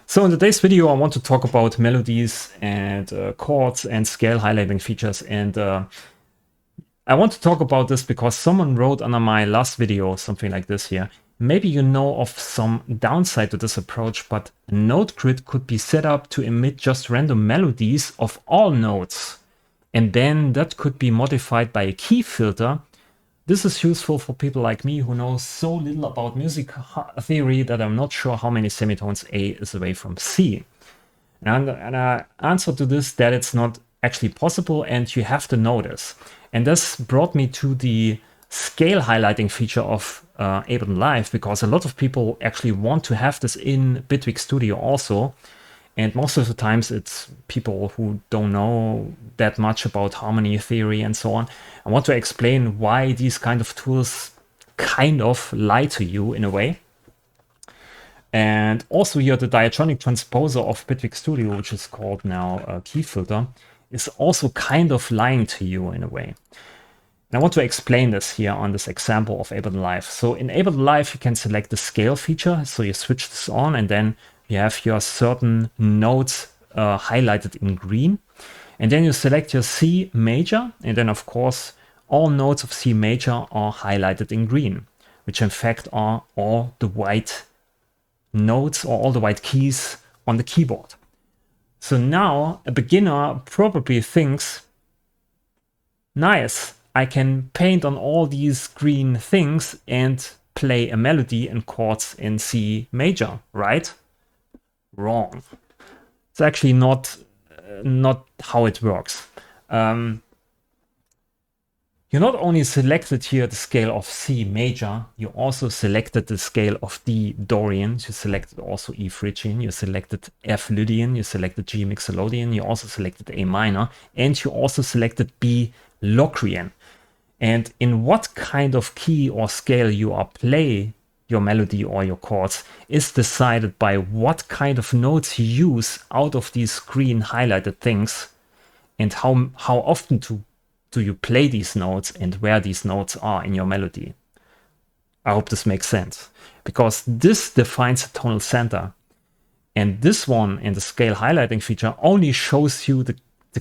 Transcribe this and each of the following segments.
So in today's video, I want to talk about melodies and chords and scale highlighting features. And I want to talk about this because someone wrote under my last video, something like this here. Maybe you know of some downside to this approach, but a note grid could be set up to emit just random melodies of all notes. And then that could be modified by a key filter. This is useful for people like me who know so little about music theory that I'm not sure how many semitones A is away from C. And I answer to this that it's not actually possible and you have to know this. And this brought me to the scale highlighting feature of Ableton Live, because a lot of people actually want to have this in Bitwig Studio also. And most of the times it's people who don't know that much about harmony theory and so on. I want to explain why these kind of tools kind of lie to you in a way. And also here the diatonic transposer of Bitwig Studio, which is called now Key Filter, is also kind of lying to you in a way. And I want to explain this here on this example of Ableton Live. So in Ableton Live, you can select the scale feature. So you switch this on and then you have your certain notes highlighted in green. And then you select your C major. And then, of course, all notes of C major are highlighted in green, which in fact are all the white notes or all the white keys on the keyboard. So now a beginner probably thinks, nice, I can paint on all these green things and play a melody and chords in C major, right? Wrong. It's actually not how it works. You not only selected here the scale of C major, you also selected the scale of D Dorian, you selected also E Phrygian, you selected F Lydian, you selected G Mixolydian, you also selected A minor, and you also selected B Locrian. And in what kind of key or scale you are playing your melody or your chords is decided by what kind of notes you use out of these green highlighted things, and how often do you play these notes and where these notes are in your melody. I hope this makes sense, because this defines the tonal center. And this one in the scale highlighting feature only shows you the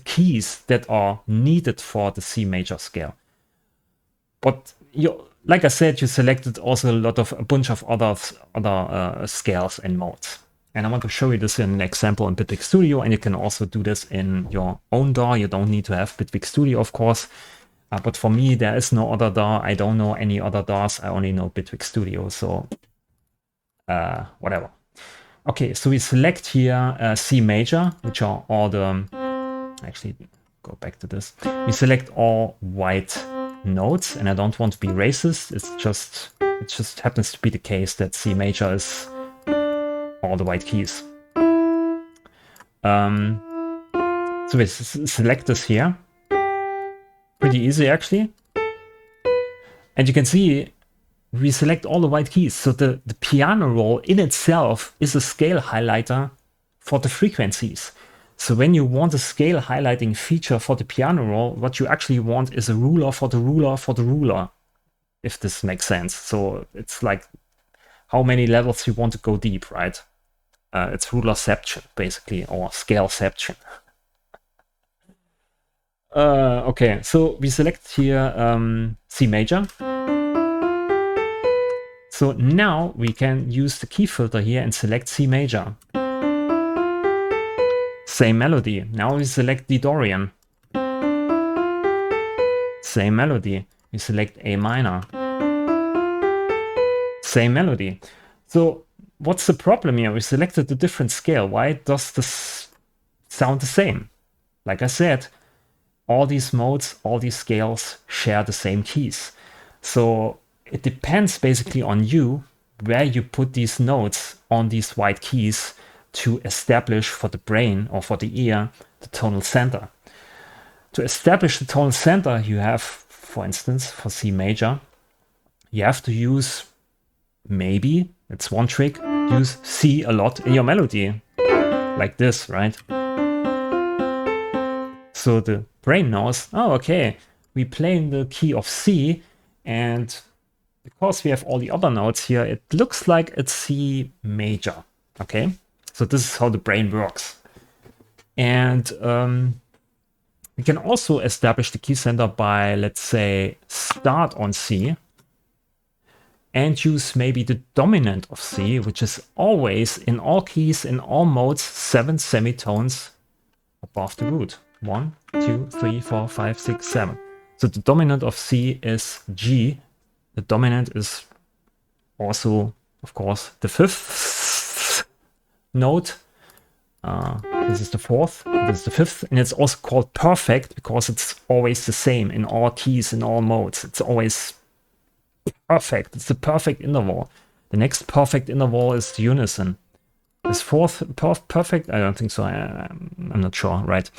keys that are needed for the C major scale. But like I said, you selected also a bunch of other scales and modes. And I want to show you this in an example in Bitwig Studio, and you can also do this in your own DAW. You don't need to have Bitwig Studio, of course. But for me, there is no other DAW. I don't know any other DAWs. I only know Bitwig Studio, so whatever. Okay, so we select here C major, which are all the... Actually, go back to this. We select all white notes, and I don't want to be racist. It just happens to be the case that C major is all the white keys. So we select this here. Pretty easy actually. And you can see we select all the white keys. So the piano roll in itself is a scale highlighter for the frequencies. So when you want a scale highlighting feature for the piano roll, what you actually want is a ruler for the ruler for the ruler, if this makes sense. So it's like how many levels you want to go deep, right? It's rulerception, basically, or scaleception. Okay, so we select here C major. So now we can use the key filter here and select C major. Same melody. Now we select D Dorian. Same melody. We select A minor. Same melody. So what's the problem here? We selected a different scale. Why does this sound the same? Like I said, all these modes, all these scales share the same keys. So it depends basically on you where you put these notes on these white keys to establish for the brain or for the ear the tonal center. To establish the tonal center, you have, for instance, for C major, you have to use, maybe, it's one trick, use C a lot in your melody. Like this, right? So the brain knows, oh, okay, we play in the key of C, and because we have all the other notes here, it looks like it's C major, okay? So this is how the brain works. And we can also establish the key center by, let's say, start on C and use maybe the dominant of C, which is always in all keys, in all modes, 7 semitones above the root. 1, 2, 3, 4, 5, 6, 7. So the dominant of C is G. The dominant is also, of course, the 5th note. This is the 4th, this is the 5th, and it's also called perfect because it's always the same in all keys, in all modes. It's always perfect. It's the perfect interval. The next perfect interval is the unison. Is 4th perfect? I don't think so. I'm not sure, right?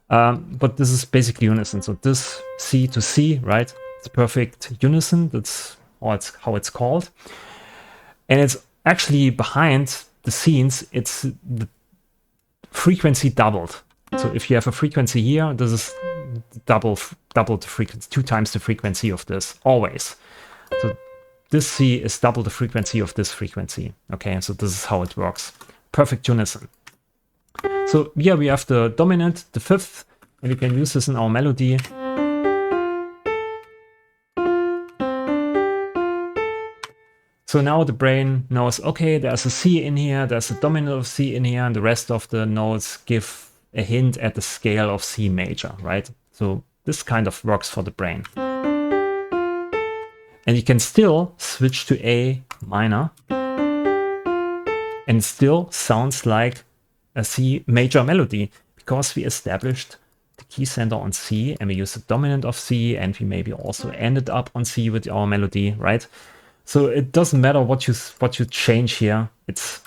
But this is basically unison. So this C to C, right? It's perfect unison. That's how it's called. And it's actually behind the scenes, it's the frequency doubled. So if you have a frequency here, this is double the frequency, 2 times the frequency of this, always. So this C is double the frequency of this frequency. Okay, so this is how it works. Perfect unison. So here we have the dominant, the 5th, and we can use this in our melody. So now the brain knows, okay, there's a C in here, there's a dominant of C in here, and the rest of the notes give a hint at the scale of C major, right? So this kind of works for the brain. And you can still switch to A minor, and it still sounds like a C major melody because we established the key center on C, and we use the dominant of C, and we maybe also ended up on C with our melody, right? So it doesn't matter what you change here. It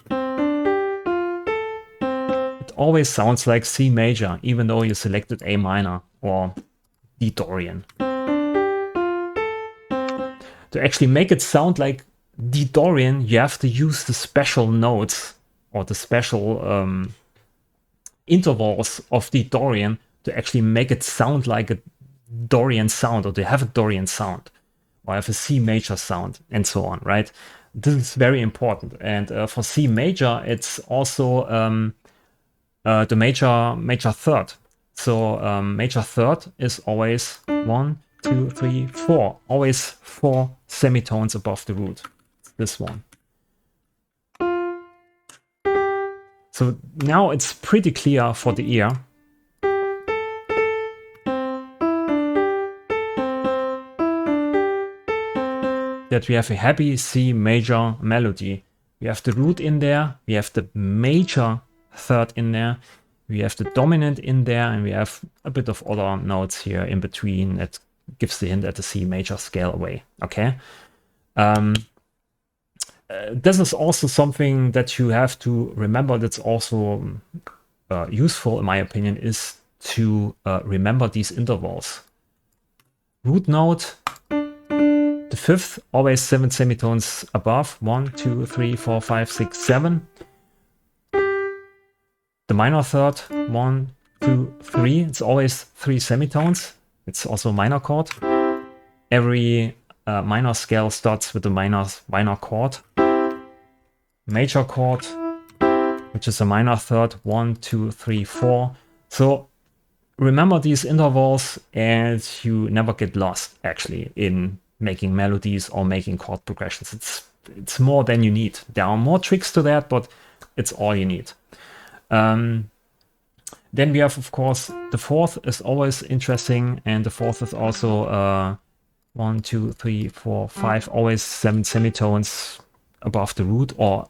always sounds like C major, even though you selected A minor or D Dorian. To actually make it sound like D Dorian, you have to use the special notes or the special intervals of D Dorian to actually make it sound like a Dorian sound, or to have a Dorian sound, or have a C major sound, and so on, right? This is very important. And for C major, it's also the major third. So major third is always 1, 2, 3, 4. Always 4 semitones above the root. It's this one. So now it's pretty clear for the ear. That we have a happy C major melody. We have the root in there, we have the major third in there, we have the dominant in there, and we have a bit of other notes here in between that gives the hint at the C major scale away. Okay. This is also something that you have to remember that's also useful, in my opinion, is to remember these intervals. Root note, the 5th, always 7 semitones above. 1, 2, 3, 4, 5, 6, 7. The minor third, 1, 2, 3. It's always 3 semitones. It's also a minor chord. Every minor scale starts with a minor chord. Major chord, which is a minor third, 1, 2, 3, 4. So remember these intervals, and you never get lost actually in making melodies or making chord progressions. It's more than you need. There are more tricks to that, but it's all you need. Then we have, of course, the 4th is always interesting, and the 4th is also 1, 2, 3, 4, 5, always 7 semitones above the root or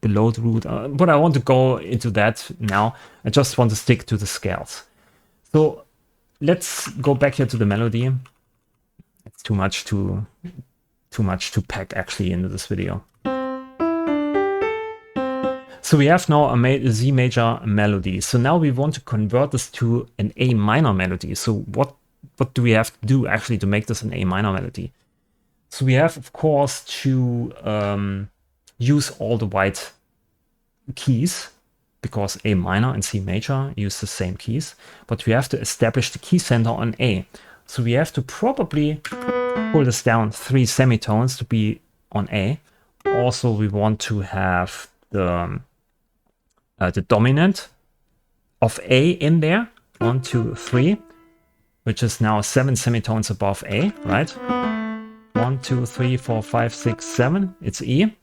below the root. But I want to go into that now. I just want to stick to the scales. So let's go back here to the melody. It's too much to pack actually into this video. So we have now a Z major melody. So now we want to convert this to an A minor melody. So what do we have to do actually to make this an A minor melody? So we have, of course, to use all the white keys, because A minor and C major use the same keys, but we have to establish the key center on A. So we have to probably pull this down 3 semitones to be on A. Also, we want to have the the dominant of A in there, 1, 2, 3, which is now 7 semitones above A, right? 1, 2, 3, 4, 5, 6, 7, it's E.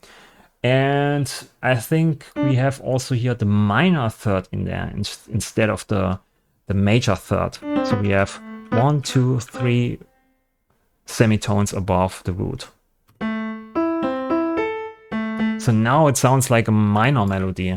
And I think we have also here the minor third in there instead of the major third. So we have 1, 2, 3 semitones above the root. So now it sounds like a minor melody.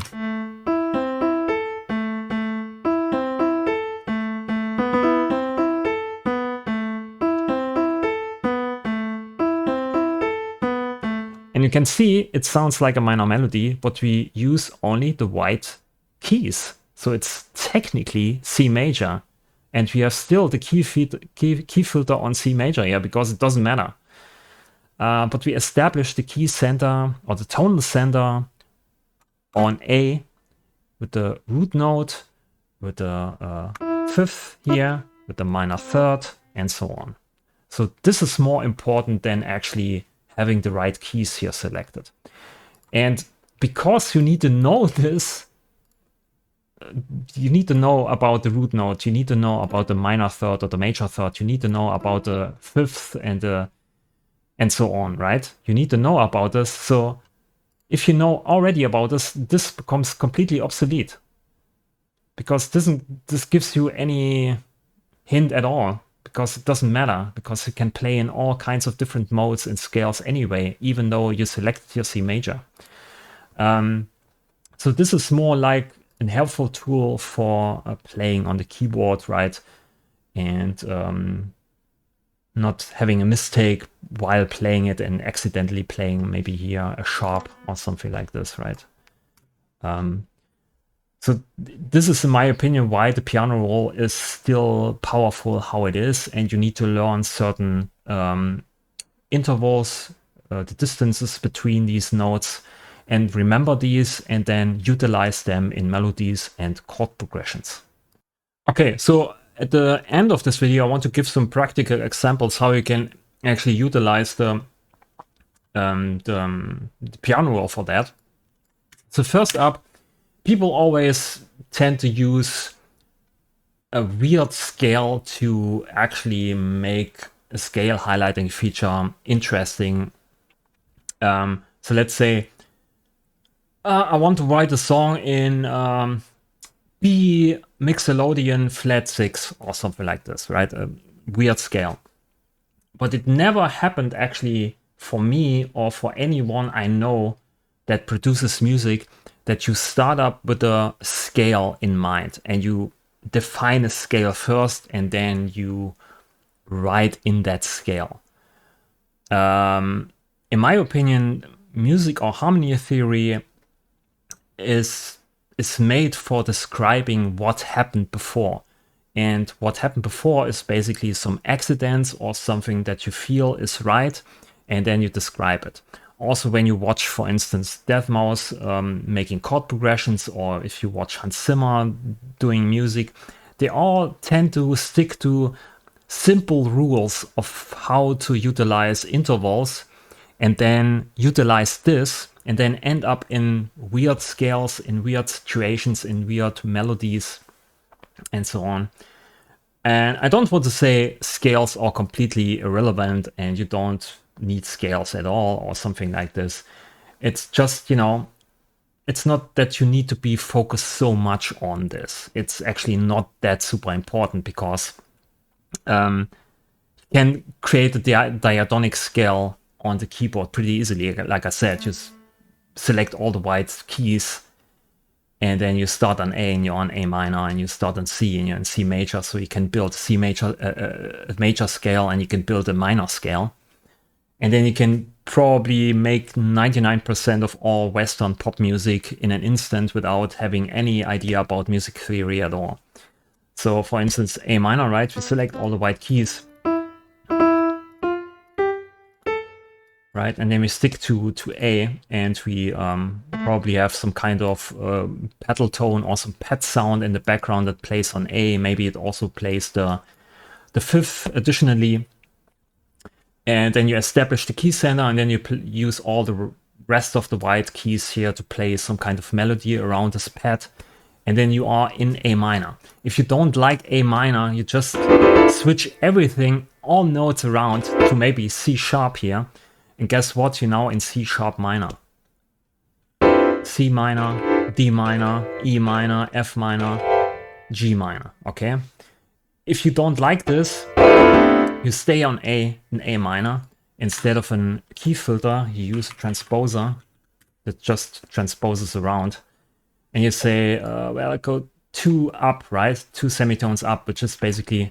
And you can see it sounds like a minor melody, but we use only the white keys. So it's technically C major. And we have still the key filter on C major here because it doesn't matter. But we establish the key center or the tonal center on A with the root note, with the fifth here, with the minor third, and so on. So this is more important than actually having the right keys here selected. And because you need to know this, you need to know about the root note, you need to know about the minor third or the major third, you need to know about the fifth and so on, right? You need to know about this. So if you know already about this, this becomes completely obsolete because this gives you any hint at all, because it doesn't matter, because you can play in all kinds of different modes and scales anyway, even though you select your C major. So this is more like a helpful tool for playing on the keyboard, right? And not having a mistake while playing it and accidentally playing maybe here a sharp or something like this, right? So this is, in my opinion, why the piano roll is still powerful how it is, and you need to learn certain intervals, the distances between these notes, and remember these, and then utilize them in melodies and chord progressions. Okay, so at the end of this video, I want to give some practical examples how you can actually utilize the piano roll for that. So first up, people always tend to use a weird scale to actually make a scale highlighting feature interesting. So let's say I want to write a song in B Mixolydian flat 6 or something like this, right? A weird scale. But it never happened actually for me or for anyone I know that produces music that you start up with a scale in mind and you define a scale first and then you write in that scale. In my opinion, music or harmony theory is made for describing what happened before. And what happened before is basically some accidents or something that you feel is right, and then you describe it. Also, when you watch, for instance, deadmau5 making chord progressions, or if you watch Hans Zimmer doing music, they all tend to stick to simple rules of how to utilize intervals, and then utilize this, and then end up in weird scales, in weird situations, in weird melodies, and so on. And I don't want to say scales are completely irrelevant and you don't need scales at all or something like this. It's just, you know, it's not that you need to be focused so much on this. It's actually not that super important because you can create a diatonic scale on the keyboard pretty easily. Like I said, just select all the white keys and then you start on A and you're on A minor, and you start on C and you're in C major. So you can build C major, a major scale, and you can build a minor scale. And then you can probably make 99% of all Western pop music in an instant without having any idea about music theory at all. So for instance, A minor, right? We select all the white keys, right? And then we stick to A, and we probably have some kind of pedal tone or some pad sound in the background that plays on A. Maybe it also plays the fifth additionally. And then you establish the key center, and then you use all the rest of the white keys here to play some kind of melody around this pad. And then you are in A minor. If you don't like A minor, you just switch everything, all notes around to maybe C sharp here. And guess what? You're now in C sharp minor. C minor, D minor, E minor, F minor, G minor, okay? If you don't like this, you stay on A in A minor. Instead of a key filter, you use a transposer that just transposes around. And you say, well, I go 2 up, right? 2 semitones up, which is basically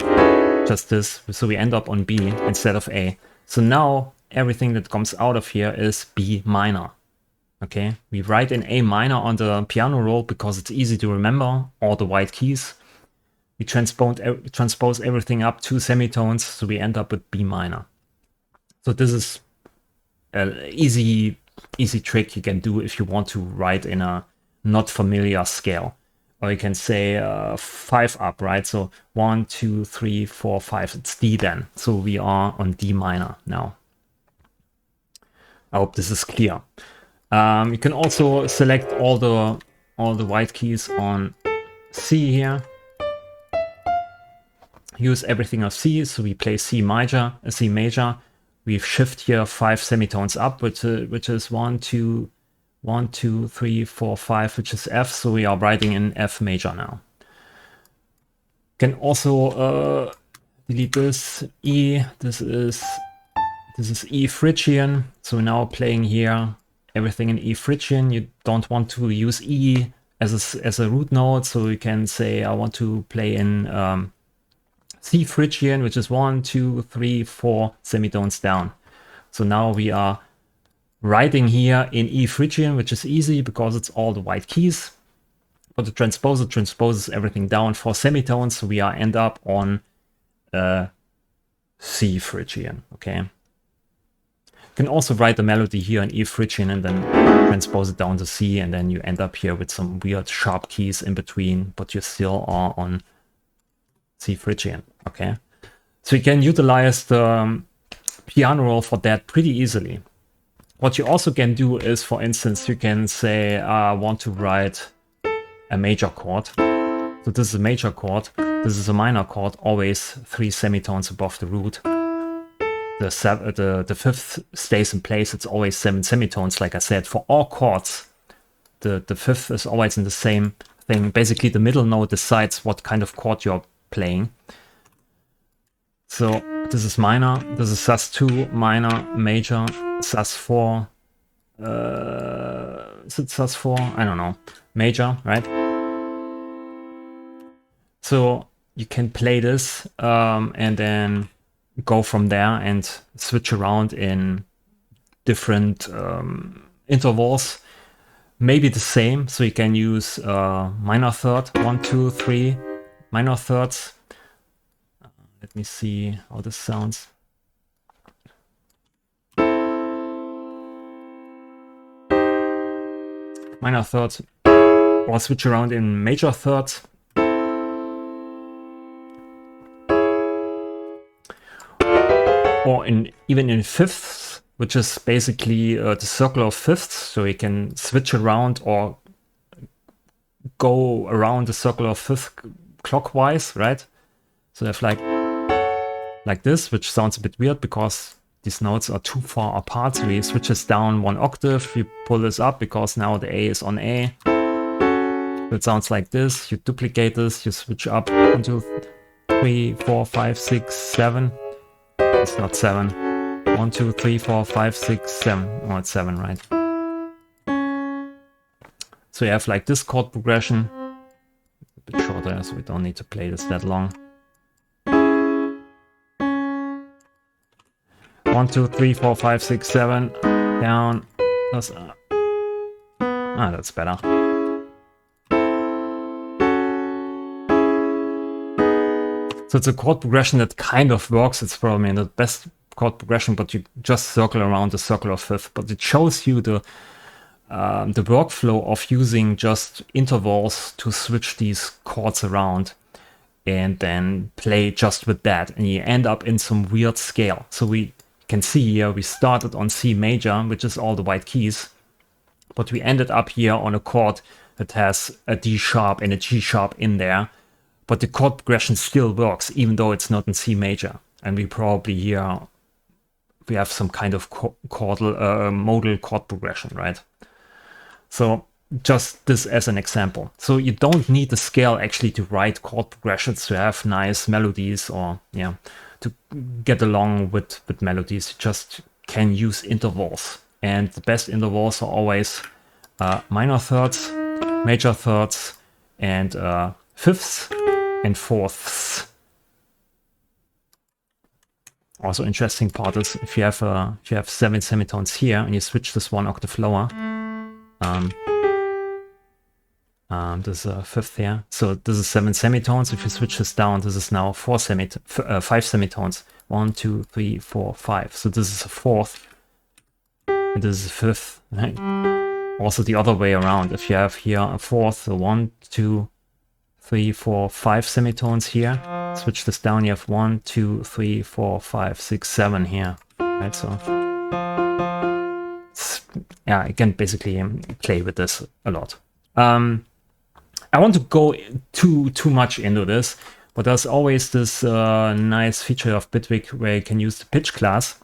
just this. So we end up on B instead of A. So now everything that comes out of here is B minor. Okay, we write in A minor on the piano roll because it's easy to remember all the white keys. We transpose everything up 2 semitones, so we end up with B minor. So this is an easy trick you can do if you want to write in a not familiar scale. Or you can say 5 up, right? So 1, 2, 3, 4, 5. It's D then. So we are on D minor now. I hope this is clear. You can also select all the white keys on C here. Use everything of C, so we play C major. We shift here 5 semitones up, which is 1, 2, 3, 4, 5, which is F. So we are writing in F major now. Can also delete this E. This is E Phrygian. So now playing here everything in E Phrygian. You don't want to use E as a root note, so you can say I want to play in C Phrygian, which is 1, 2, 3, 4 semitones down. So now we are writing here in E Phrygian, which is easy because it's all the white keys. But the transposer transposes everything down 4 semitones, so we end up on C Phrygian. Okay. You can also write the melody here in E Phrygian and then transpose it down to C, and then you end up here with some weird sharp keys in between, but you still are on C Phrygian. Okay, so you can utilize the piano roll for that pretty easily. What you also can do is, for instance, you can say I want to write a major chord. So this is a major chord, this is a minor chord, always 3 semitones above the root. The fifth stays in place, it's always 7 semitones, like I said. For all chords, the fifth is always in the same thing. Basically, the middle note decides what kind of chord you're playing. So this is minor, this is sus2, minor, major, sus4. Is it sus4? I don't know. Major, right? So you can play this and then go from there and switch around in different intervals. Maybe the same, so you can use minor third, 1, 2, 3 minor thirds. Let me see how this sounds. Minor thirds, or switch around in major thirds. Or even in fifths, which is basically the circle of fifths. So you can switch around or go around the circle of fifth clockwise, right? So you have like this, which sounds a bit weird because these notes are too far apart. So we switch this down 1 octave, you pull this up because now the A is on A. So it sounds like this. You duplicate this, you switch up 1, 2, 3, 4, 5, 6, 7. It's not 7. 1, 2, 3, 4, 5, 6, 7. Oh, it's 7, right? So you have like this chord progression. A bit shorter, so we don't need to play this that long. 1, 2, 3, 4, 5, 6, 7. Down. Plus up. Ah, that's better. So it's a chord progression that kind of works. It's probably not the best chord progression, but you just circle around the circle of fifth. But it shows you the workflow of using just intervals to switch these chords around and then play just with that. And you end up in some weird scale. So we can see here we started on C major, which is all the white keys. but we ended up here on a chord that has a D sharp and a G sharp in there, but the chord progression still works, even though it's not in C major. And we probably here, we have some kind of modal chord progression, right? So just this as an example. So you don't need the scale actually to write chord progressions to have nice melodies, or yeah, to get along with melodies. You just can use intervals, and the best intervals are always minor thirds, major thirds, and fifths and fourths. Also interesting part is if you have 7 semitones here and you switch this 1 octave lower, this is a fifth here. So this is 7 semitones. If you switch this down, this is now 5 semitones. 1, 2, 3, 4, 5. So this is a fourth, and this is a fifth. Right? Also the other way around. If you have here a fourth, so 1, 2, 3, 4, 5 semitones here. Switch this down, you have 1, 2, 3, 4, 5, 6, 7 here. Right, so yeah, you can basically play with this a lot. I want to go too much into this, but there's always this nice feature of Bitwig where you can use the pitch class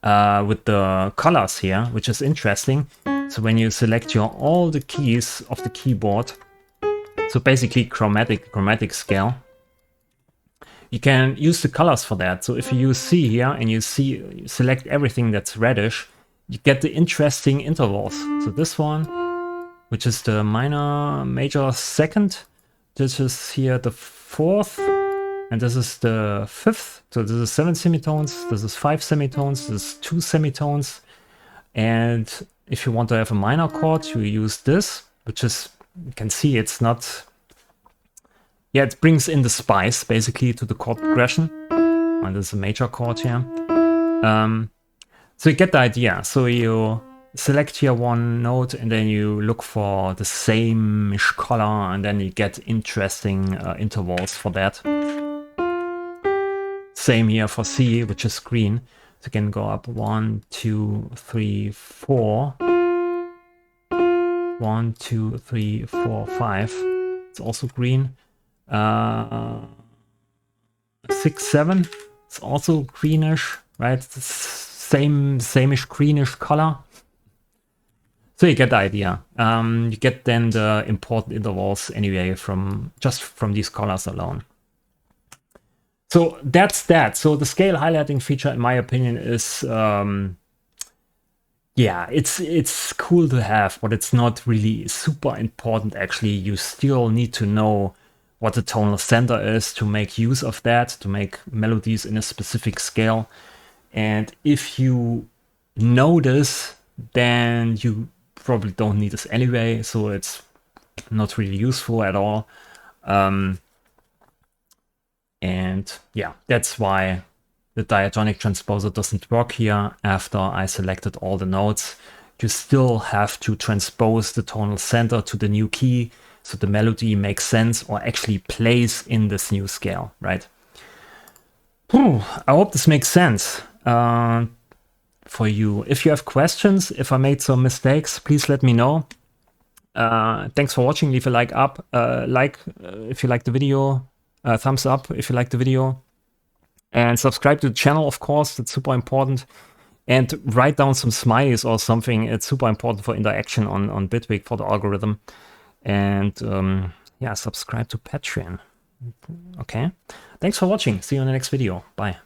with the colors here, which is interesting. So when you select all the keys of the keyboard, so basically chromatic scale, you can use the colors for that. So if you use C here and you select everything that's reddish, you get the interesting intervals. So this one, which is the major second, this is here the fourth, and this is the fifth. So this is 7 semitones, this is 5 semitones, this is 2 semitones. And if you want to have a minor chord, you use this, which is, you can see it's not, yeah, it brings in the spice basically to the chord progression. And this is a major chord here. So you get the idea. So you select here one note and then you look for the same-ish color, and then you get interesting intervals for that. Same here for C, which is green. So you can go up 1, 2, 3, 4. 1, 2, 3, 4, 5. It's also green. 6, 7. It's also greenish, right? It's same-ish greenish color. So you get the idea. You get then the important intervals anyway from these colors alone. So that's that. So the scale highlighting feature, in my opinion, is yeah, it's cool to have, but it's not really super important. Actually, you still need to know what the tonal center is to make use of that, to make melodies in a specific scale. And if you know this, then you probably don't need this anyway, so it's not really useful at all. And yeah, that's why the diatonic transposer doesn't work here after I selected all the notes. You still have to transpose the tonal center to the new key so the melody makes sense or actually plays in this new scale, right? I hope this makes sense for you. If you have questions, if I made some mistakes, please let me know. Thanks for watching. Leave a like up, if you like the video, thumbs up if you like the video, and subscribe to the channel, of course. That's super important. And write down some smileys or something. It's super important for interaction on Bitwig, for the algorithm. And yeah, subscribe to Patreon. Okay. Thanks for watching. See you in the next video. Bye.